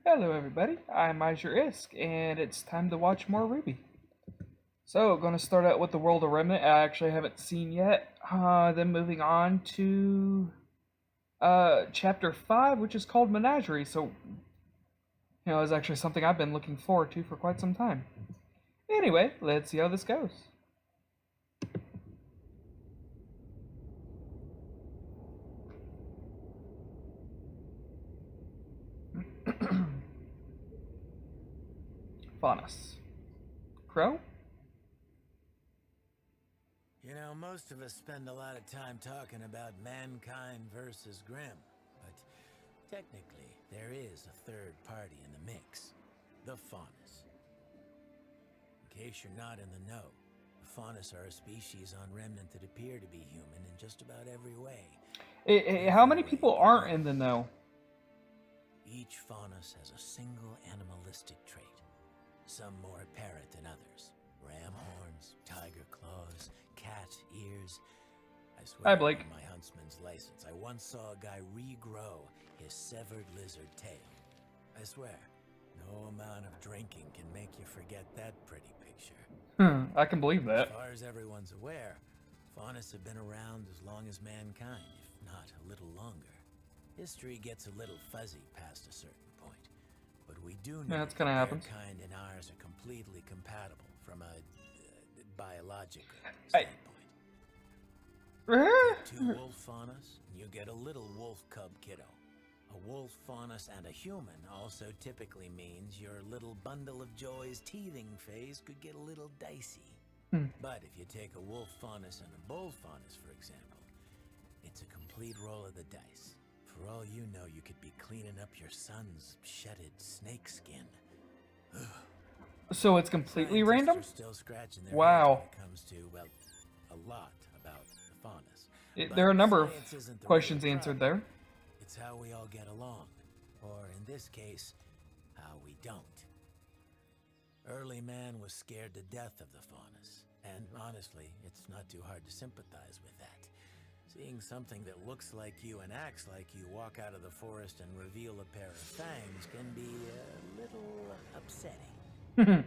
Hello everybody, I'm Iejir, and it's time to watch more RWBY. So, going to start out with the World of Remnant I actually haven't seen yet. Then moving on to Chapter 5, which is called Menagerie. So, it's actually something I've been looking forward to for quite some time. Anyway, let's see how this goes. Faunus. Crow? You know, most of us spend a lot of time talking about mankind versus Grimm, but technically there is a third party in the mix, the Faunus. In case you're not in the know, the Faunus are a species on Remnant that appear to be human in just about every way. How many people aren't in the know? Each Faunus has a single animalistic trait, some more apparent than others. Ram horns, tiger claws, cat ears. I swear Hi, Blake. on my huntsman's license, I once saw a guy regrow his severed lizard tail. I swear, no amount of drinking can make you forget that pretty picture. I can believe that. As far as everyone's aware, Faunus have been around as long as mankind, if not a little longer. History gets a little fuzzy past a certain point, but we do know that's gonna that happen. their kind and ours are completely compatible from a biological I- standpoint. Get two wolf faunus, and you get a little wolf cub kiddo. A wolf faunus and a human also typically means your little bundle of joys teething phase could get a little dicey. But if you take a wolf faunus and a bull faunus, for example, it's a complete roll of the dice. For all you know, you could be cleaning up your son's shedded snake skin. So it's completely Scientists random? are still scratching their Wow. heads when it comes to, well, a lot about the faunus. There are a number of Science isn't the questions real answered problem. there. It's how we all get along. Or in this case, how we don't. Early man was scared to death of the faunus. And honestly, it's not too hard to sympathize with that. Seeing something that looks like you and acts like you walk out of the forest and reveal a pair of fangs can be a little upsetting.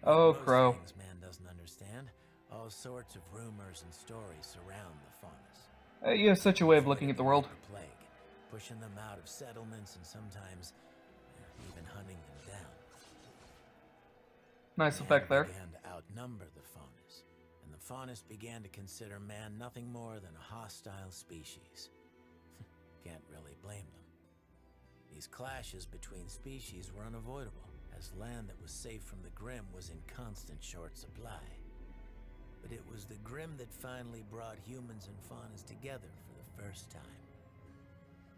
Oh, Most Crow. things man doesn't understand. All sorts of rumors and stories surround the faunus. You have such a way of looking at the world. The plague, pushing them out of settlements and sometimes even hunting them down. Nice Man effect there. began to outnumber the faunus, and the faunus began to consider man nothing more than a hostile species. Can't really blame them. These clashes between species were unavoidable, as land that was safe from the Grimm was in constant short supply. But it was the Grimm that finally brought humans and faunus together for the first time.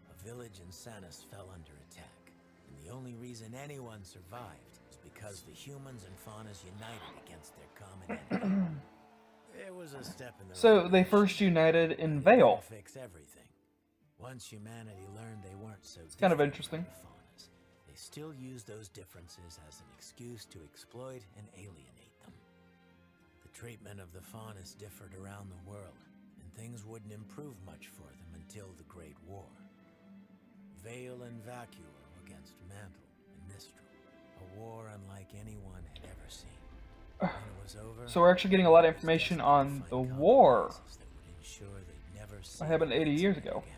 A village in Sanus fell under attack, and the only reason anyone survived was because the humans and faunus united against their common enemy. It was a step in the So right they direction. first united in They Vale. didn't fix everything. Once humanity learned they weren't so It's kind of different interesting. from the faunus, they still used those differences as an excuse to exploit and alienate them. The treatment of the faunus differed around the world, and things wouldn't improve much for them until the Great War. Vale and Vacuo against Mantle and Mistral, a war unlike anyone had ever seen. When it was over, So we're actually getting a lot of information on the WoR. that would ensure they'd never see What happened 80 years ago. again.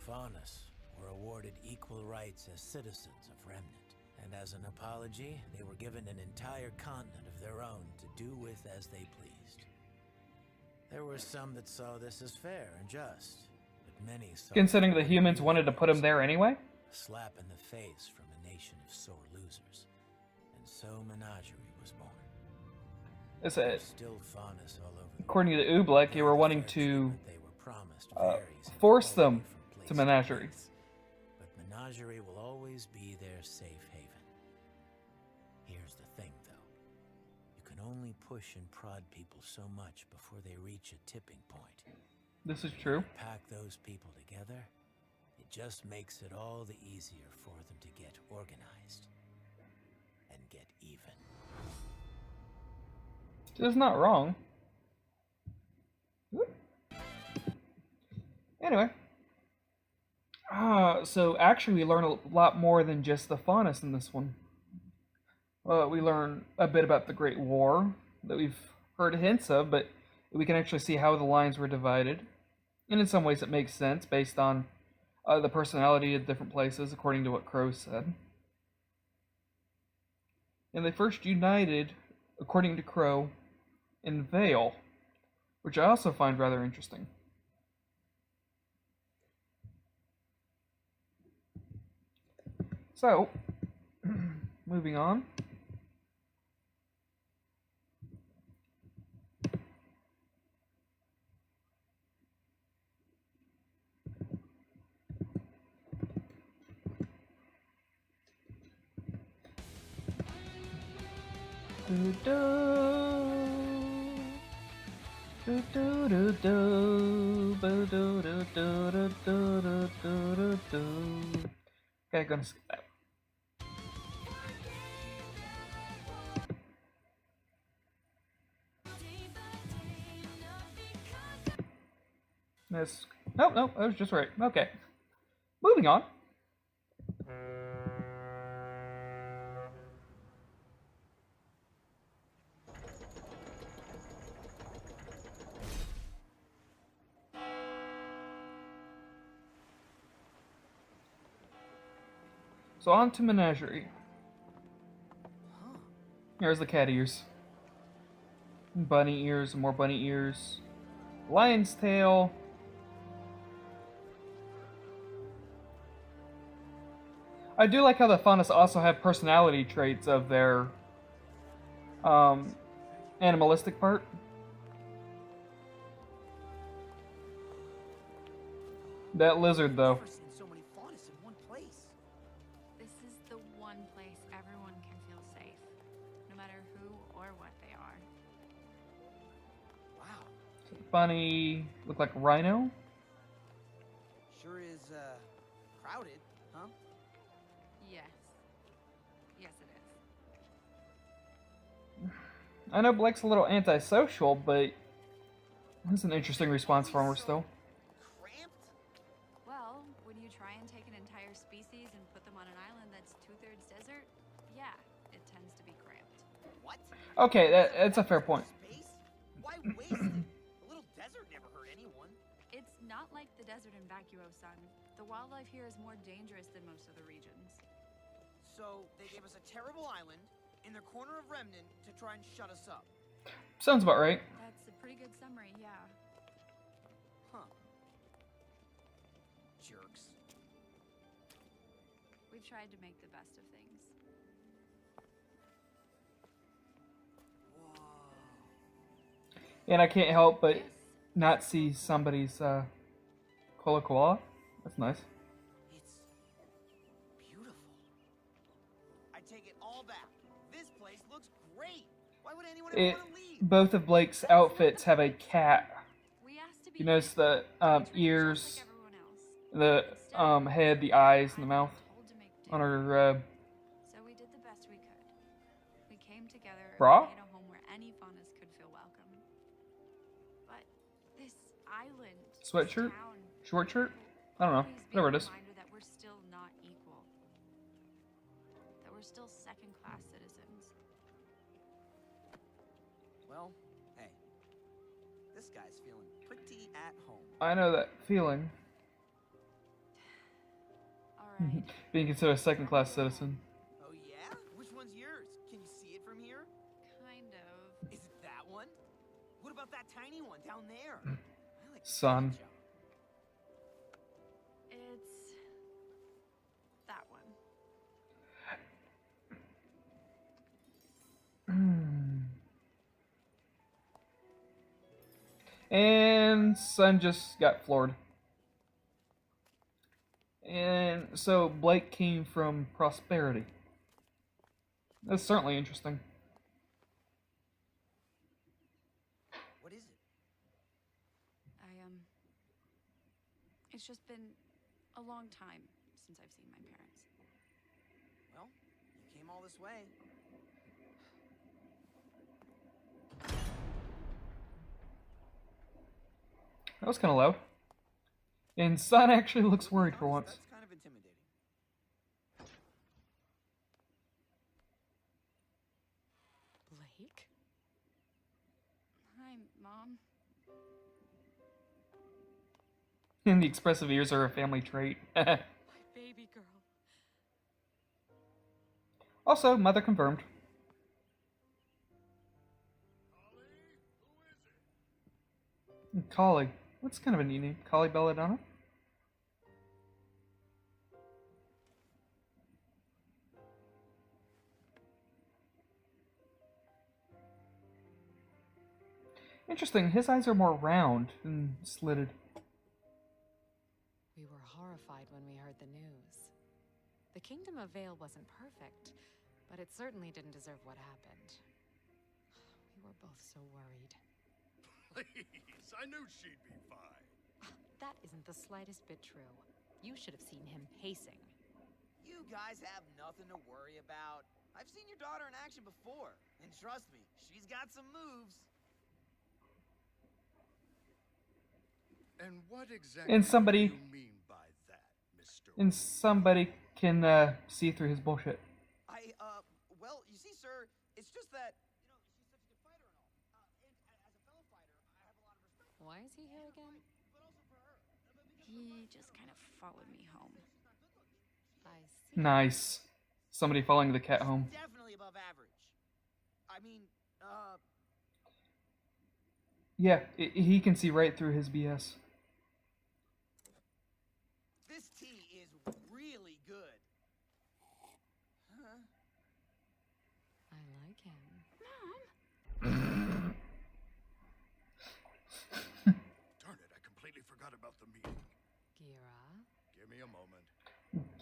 Faunus were awarded equal rights as citizens of Remnant, and as an apology, they were given an entire continent of their own to do with as they pleased. There were some that saw this as fair and just, but many saw Considering the humans wanted to put him there anyway? a slap in the face from a nation of sore losers. And so Menagerie was born. It's There's still faunus all over the according to Oobleck, you were wanting to they were promised varies in force quality them from place to Menagerie. place. But Menagerie will always be their safe haven. Here's the thing, though. You can only push and prod people so much before they reach a tipping point. This is true. Pack those people together, it just makes it all the easier for them to get organized and get even. It's not wrong. Anyway. So actually we learn a lot more than just the Faunus in this one. We learn a bit about the Great War that we've heard hints of, but we can actually see how the lines were divided. And in some ways it makes sense based on the personality of different places, according to what Crow said. And they first united, according to Crow, in Vale, which I also find rather interesting. So, moving on. Okay, gonna skip that. This. Nope, nope, I was just right. Okay. Moving on. So on to Menagerie. Here's the cat ears. Bunny ears, more bunny ears. Lion's tail. I do like how the Faunus also have personality traits of their animalistic part. That lizard, though. Never seen so many Faunus in one place. This is the one place everyone can feel safe, no matter who or what they are. Wow, Bunny look like a rhino. sure is crowded, huh? Yes. Yes, it is. I know Blake's a little antisocial, but that's an interesting response from her still. Cramped? Well, when you try and take an entire species and put them on an island that's 2/3 desert, yeah, it tends to be cramped. What? Okay, that's a fair point. Space? Why waste it? A little desert never hurt anyone. It's not like the desert in Vacuo, son. The wildlife here is more dangerous than most of the regions. So they gave us a terrible island in the corner of Remnant to try and shut us up. Sounds about right. That's a pretty good summary, yeah. Huh. Jerks. We've tried to make the best of things. Whoa. And I can't help but not see somebody's koala. That's nice. It's beautiful. I take it all back. This place looks great. Why would anyone ever want to leave? Both of Blake's outfits have a cat. We asked to be You notice the ears, just like everyone else. the head, the eyes, and the mouth Told to make do. on her. So we did the best we could. We came together Bra? and made a home where any Faunus could feel welcome. But this island, this Sweatshirt? town, Short shirt? I don't know. please be Whatever a it is. reminder that we're still not equal. That we're still second-class citizens. Well, hey. This guy's feeling pretty at home. I know that feeling. All right. Being considered a second-class citizen. Oh yeah? Which one's yours? Can you see it from here? Kind of. Is it that one? What about that tiny one down there? I like the Son. picture. It's that one. And Sun just got floored. And so Blake came from prosperity. That's certainly interesting. What is it? It's just been a long time since I've seen my parents. Well, you came all this way. That was kind of loud. And Sun actually looks worried for once. That's kind of intimidating. Blake? Hi, Mom. And the expressive ears are a family trait. My baby girl. Also, mother confirmed. Collie. What's kind of a neat name? Collie Belladonna? Interesting, his eyes are more round and slitted. We were horrified when we heard the news. The Kingdom of Vale wasn't perfect, but it certainly didn't deserve what happened. We were both so worried. Please, I knew she'd be fine. That isn't the slightest bit true. You should have seen him pacing. You guys have nothing to worry about. I've seen your daughter in action before, and trust me, she's got some moves. And what exactly And somebody- do you mean by that, Mr. And somebody can see through his bullshit. Well, you see, sir, it's just that, you know, she's such a good fighter and all. And as a fellow fighter, I have a lot of respect for her. Why is he here again? But also for her. He just kind of followed me home. I see. Nice. Somebody following the cat home. Definitely above average. I mean, Yeah, he can see right through his BS. this tea is really good. Huh? I like him. Mom! Darn it, I completely forgot about the meeting. Gira? Give me a moment.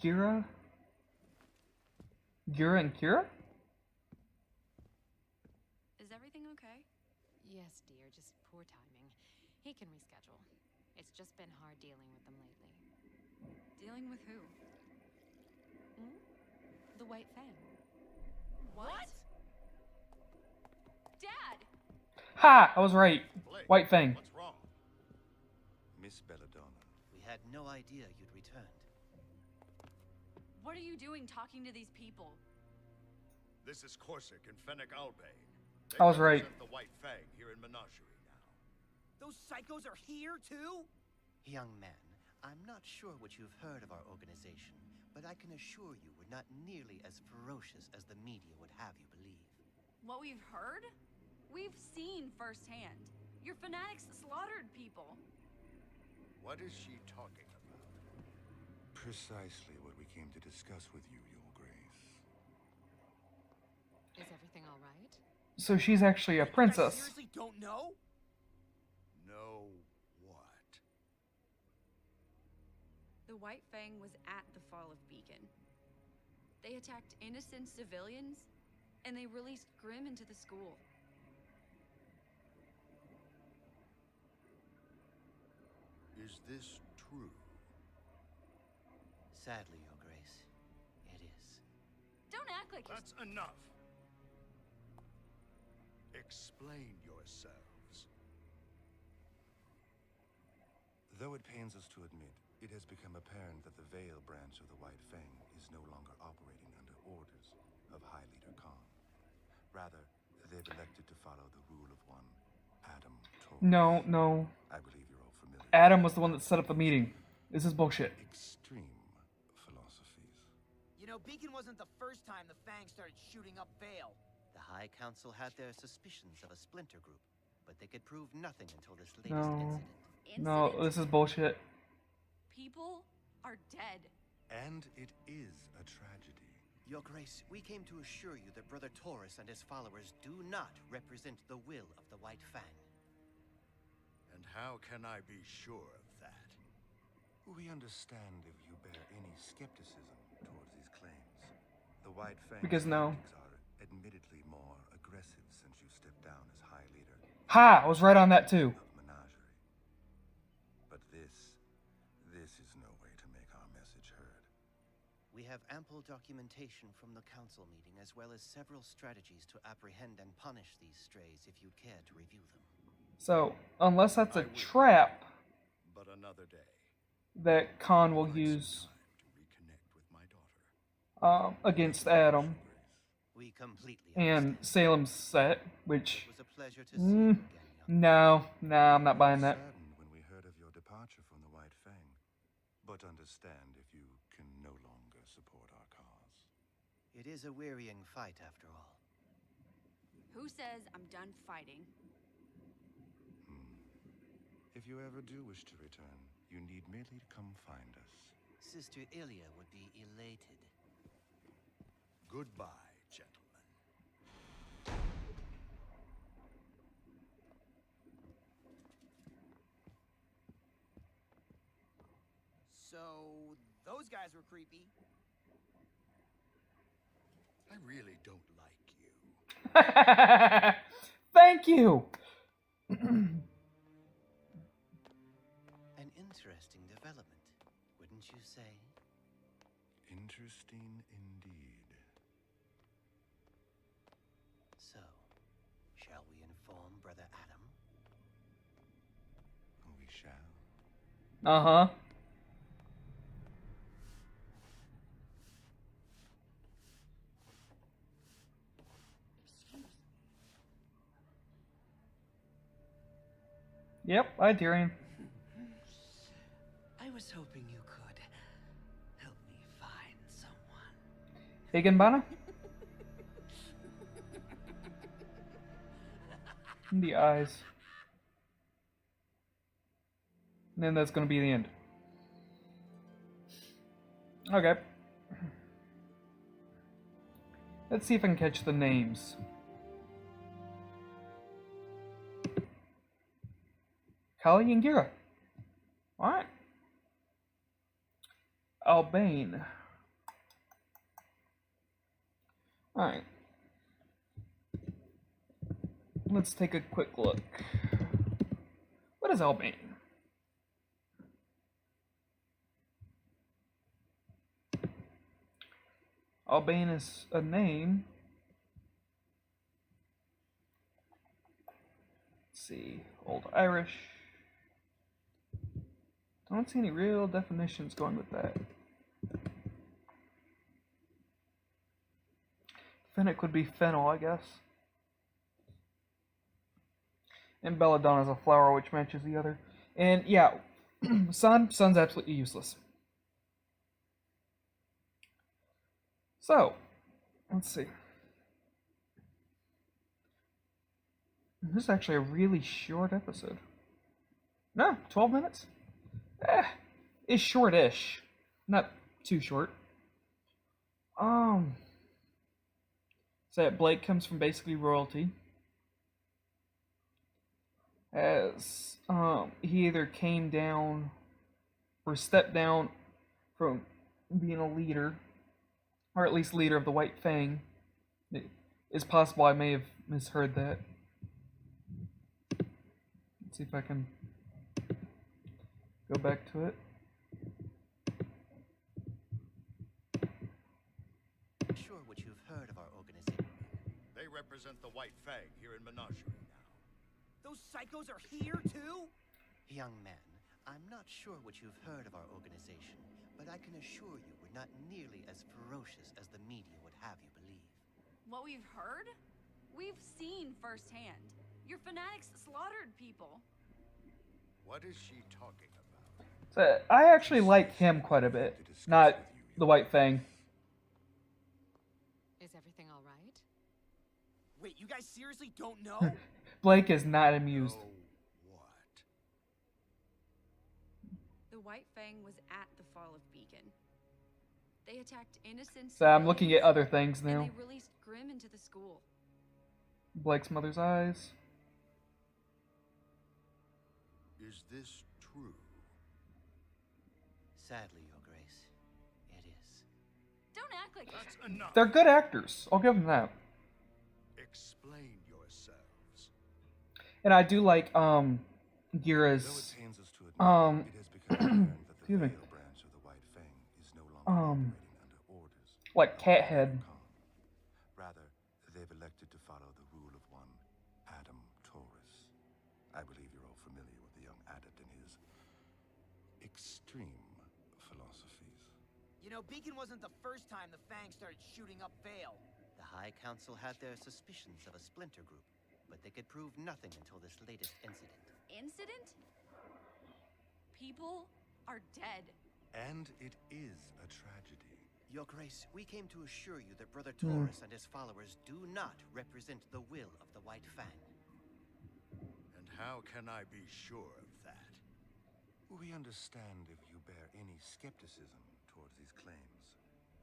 Gira? Gira and Kira? Is everything okay? Yes, dear, just poor timing. He can reschedule. It's just been hard dealing with them lately. Dealing with who? The White Fang. What? Dad! Ha! I was right. Blake, White Fang. what's wrong? Miss Belladonna. We had no idea you'd returned. What are you doing talking to these people? This is Corsic and Fennec Albay. They I was right. represent the White Fang here in Menagerie now. Those psychos are here, too? Young man, I'm not sure what you've heard of our organization, but I can assure you we're not nearly as ferocious as the media would have you believe. What we've heard? We've seen firsthand. Your fanatics slaughtered people. What is she talking about? Precisely what we came to discuss with you, Your Grace. Is everything all right? So she's actually a You guys princess. seriously don't know? No what? The White Fang was at the fall of Beacon. They attacked innocent civilians, and they released Grimm into the school. Is this true? Sadly, Your Grace, it is. Don't act like you're... That's enough. Explain yourselves. Though it pains us to admit, it has become apparent that the Vale branch of the White Fang is no longer operating under orders of High Leader Khan. Rather, they've elected to follow the rule of one Adam Torres. No. I believe you're all familiar. Adam was the one that set up the meeting. This is bullshit. Extreme philosophies. You know, Beacon wasn't the first time the Fang started shooting up Vale. The High Council had their suspicions of a splinter group, but they could prove nothing until this latest No. incident. No, this is bullshit. People are dead. And it is a tragedy. Your Grace, we came to assure you that Brother Taurus and his followers do not represent the will of the White Fang. And how can I be sure of that? We understand if you bear any skepticism towards these claims. The White Fang Because no. tactics are admittedly more aggressive since you stepped down as High Leader Ha! I was right on that too. of Menagerie. But this is no way to make our message heard. We have ample documentation from the council meeting, as well as several strategies to apprehend and punish these strays if you'd care to review them. So, unless that's I a will. trap, But another day. that Khan will Quite use some time to reconnect with my daughter. against Adam We completely and understand. Salem's set, which It was a pleasure to see you again, young no, I'm not buying that. Saddened when we heard of your departure from the White Fang, but understand if you can no longer support our cause. It is a wearying fight, after all. Who says I'm done fighting? If you ever do wish to return, you need merely to come find us. Sister Ilia would be elated. Goodbye, gentlemen. So, those guys were creepy. I really don't like you. Thank you. An interesting development, wouldn't you say? Interesting indeed. So, shall we inform Brother Adam? We shall. Uh-huh. Yep, Iejir. I was hoping you could help me find someone. Higenbana? In the eyes. And then that's gonna be the end. Okay. Let's see if I can catch the names. Kali and Gira. Alright. Albane. Alright. Let's take a quick look. What is Albane? Albane is a name. Let's see. Old Irish. Don't see any real definitions going with that. Fennec would be fennel, I guess. And belladonna is a flower which matches the other. And yeah, sun's absolutely useless. So, let's see. This is actually a really short episode. No, 12 minutes? It's short-ish. Not too short. So that Blake comes from basically royalty. As he either came down or stepped down from being a leader, or at least leader of the White Fang. It is possible I may have misheard that. Let's see if I can go back to it. Sure what you've heard of our organization. They represent the White Fang here in Menagerie now. Those psychos are here too? Young man, I'm not sure what you've heard of our organization, but I can assure you we're not nearly as ferocious as the media would have you believe. What we've heard? We've seen firsthand. Your fanatics slaughtered people. What is she talking about? So I actually like him quite a bit, not the White Fang. Is everything all right? Wait, you guys seriously don't know? Blake is not amused. Oh, what? The White Fang was at the fall of Beacon. They attacked innocent So I'm looking at civilians, other things and now. they released Grimm into the school. Blake's mother's eyes. Is this true? Sadly, Your Grace, it is. Don't act like That's enough. They're good actors. I'll give them that. Explain yourselves. And I do like Though Gira's it pains us to admit, it has become apparent that the excuse me. Veil branch of the White Fang is no longer operating under orders. like Cathead. Rather, they've elected to follow the rule of one Adam Taurus. I believe you're all familiar with the young adept and his extreme You know, Beacon wasn't the first time the Fangs started shooting up Vale. The High Council had their suspicions of a splinter group, but they could prove nothing until this latest incident. Incident? People are dead. And it is a tragedy. Your Grace, we came to assure you that Brother Taurus and his followers do not represent the will of the White Fang. And how can I be sure of that? We understand if you bear any skepticism towards these claims.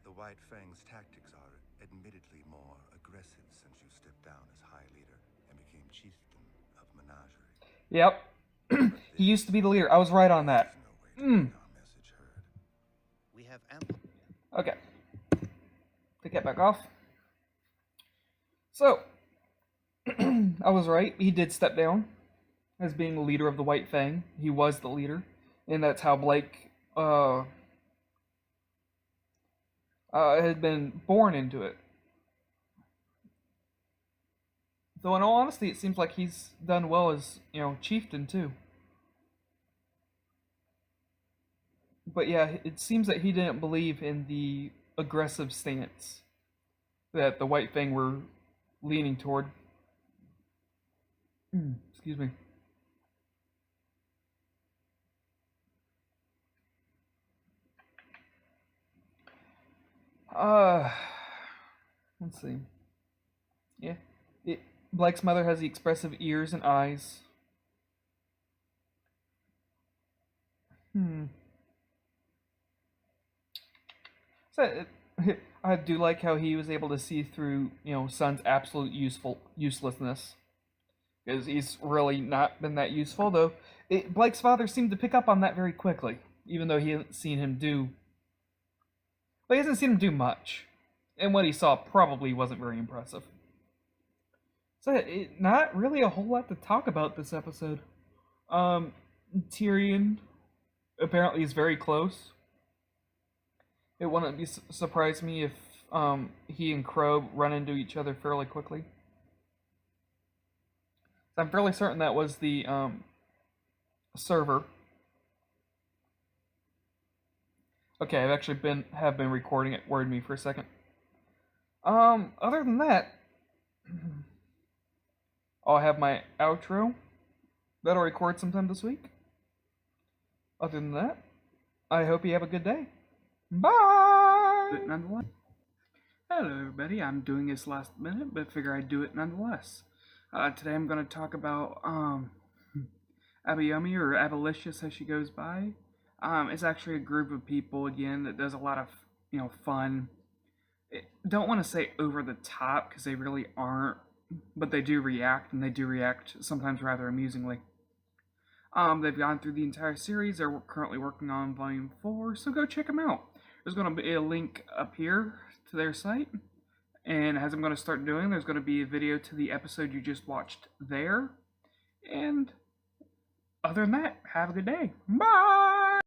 The White Fang's tactics are admittedly more aggressive since you stepped down as High Leader and became Chieftain of Menagerie. Yep. He used to be the leader. I was right on that. There's no way to make our message heard. We have ample... Okay. Take that back off. So, I was right. He did step down as being the leader of the White Fang. He was the leader. And that's how Blake had been born into it. Though in all honesty, it seems like he's done well as, chieftain too. But yeah, it seems that he didn't believe in the aggressive stance that the White Fang were leaning toward. Excuse me. Let's see. Yeah. Blake's mother has the expressive ears and eyes. So, I do like how he was able to see through, Son's absolute uselessness. Because he's really not been that useful, though. Blake's father seemed to pick up on that very quickly, even though he hasn't seen him do... Well, he hasn't seen him do much. And what he saw probably wasn't very impressive. So, not really a whole lot to talk about this episode. Tyrion apparently is very close. It wouldn't surprise me if he and Crow run into each other fairly quickly. I'm fairly certain that was the server. Okay, I've actually been recording it. Worried me for a second. Other than that, I'll have my outro that'll record sometime this week. Other than that, I hope you have a good day. Bye! But nonetheless. Hello everybody, I'm doing this last minute, but figure I'd do it nonetheless. Today I'm going to talk about Abayomi, or Abolitious as she goes by. It's actually a group of people, again, that does a lot of, fun. Don't want to say over the top, because they really aren't, but they do react, and they do react sometimes rather amusingly. They've gone through the entire series. They're currently working on Volume 4, so go check them out. There's going to be a link up here to their site, and as I'm going to start doing, there's going to be a video to the episode you just watched there. And other than that, have a good day. Bye!